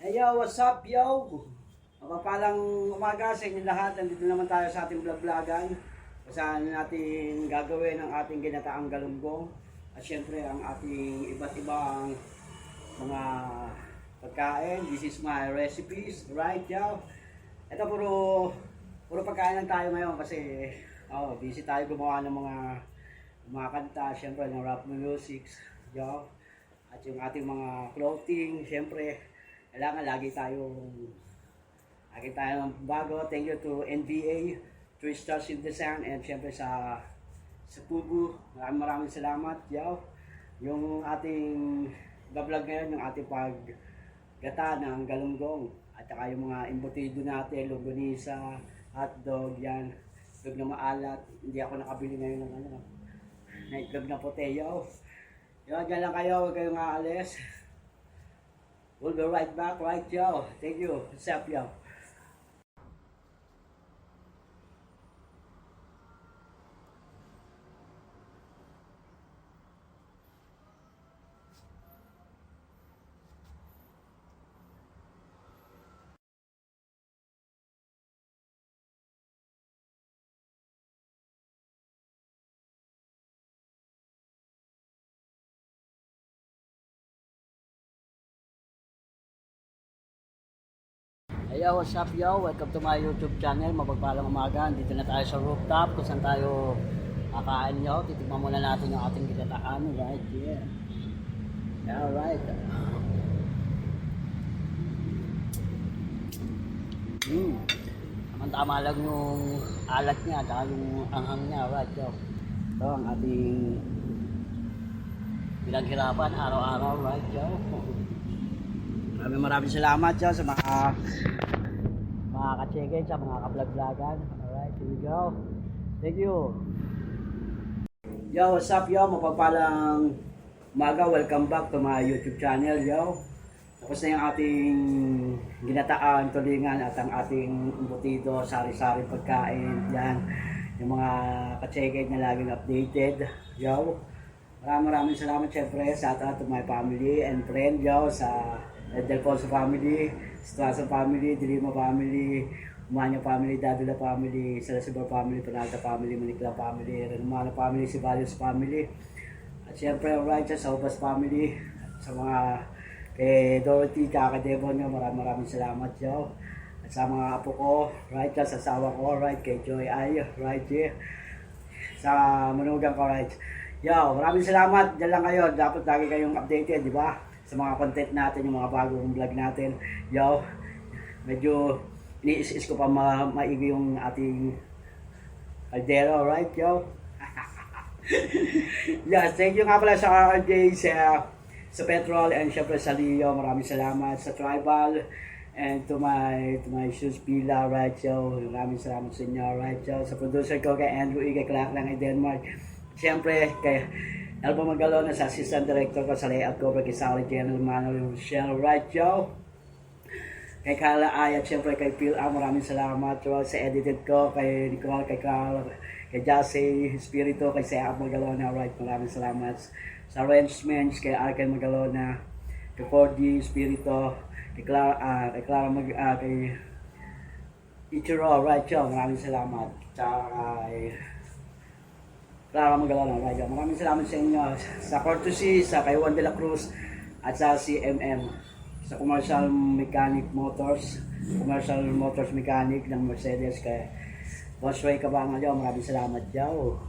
Hey yo, what's up yo? Mapapalang umaga sa inyo lahat. Nandito naman tayo sa ating vlog-vlogan. Kung saan natin gagawin ang ating ginataang galunggong. At syempre ang ating iba't ibang mga pagkain. This is my recipes, right yo? Ito puro pagkain lang tayo ngayon kasi busy tayo gumawa ng mga kanta, syempre ng rap music, yo. At yung ating mga clothing, syempre kailangan lagi tayong bago. Thank you to NBA, 3 Stars in the Sun, and syempre sa Pugu. Maraming salamat, yo. Yung ating vlog ngayon, yung ating paggata ng galunggong. At saka yung mga embutido natin, longganisa, hotdog, yan. Itlog na maalat. Hindi ako nakabili ngayon ng na itlog na puti, yo. Yo, dyan lang kayo, huwag kayong aalis. We'll be right back, right, yo. Thank you. What's up, yo? Hey yo, what's up yo? Welcome to my YouTube channel. Mapagpalang umaga. Dito na tayo sa rooftop kung saan tayo kakain nyo. Titignan muna natin yung ating ginataan. Right here. Yeah, alright. Tama lang yung alat niya at yung anghang niya. Right yo. Ito ang ating pinaghirapan araw-araw. Right yo. Maraming salamat yo sa mga ka-check-in, sa mga ka-vlog-vlogan. Alright, here we go. Thank you. Yo, what's up yo? Mapagpalang umaga. Welcome back to my YouTube channel yo. Tapos na yung ating ginataan, tulingan at ang ating embutido, sari-sari pagkain. Yan. Yung mga ka-check-in na laging updated yo. Maraming salamat syempre sa to my family and friend yo, sa Delfonso family, Strasa family, Dilima family, Umanya family, Davila family, Salasibar family, Panalta family, Manikla family, Renumana family, Sibalios family. At syempre, alright, sa Ubas family, sa mga kay Dorothy, Kaka Devon, maraming salamat yo. At sa mga apo ko, right, sa asawa ko, right, kay Joy Ay, right, yeah. Sa manugang ko, right. Yo, maraming salamat, dyan lang kayo, dapat lagi kayong updated, di ba? Sa mga content natin, yung mga bagong vlog natin. Yo, medyo iniis-is ko pa maigi yung ating kaldero, right, yo? Yes, thank you nga pala sa RJ, sa Petrol, and syempre sa Leo. Maraming salamat sa Tribal, and to my shoes pila, right, yo? Maraming salamat sa inyo, right, yo? Sa producer ko, kay Andrew E, kay Clark lang, kay Denmark. Syempre, kay Alba Magalona, sa assistant director ko sa layout ko, kay Sally General Manuel Michelle, right yo? Kay Carla Ay, at syempre kay Phil maraming salamat yo. Sa edited ko, kay Nicole, kay Carl, kay Jassy Espiritu, kay Seab Magalona, right, maraming salamat. Sa arrangements, kay Arken Magalona, kay 4D Espiritu, kay Clara, kay Ichiro, right yo, maraming salamat. Tsaka kay Clara Magalona, right? Maraming salamat sa inyo. Sa Courtesy, sa kay Juan de la Cruz, at sa CMM. Sa Commercial Motors Mechanic ng Mercedes, kay Boss Ray Cabango, maraming salamat, yo.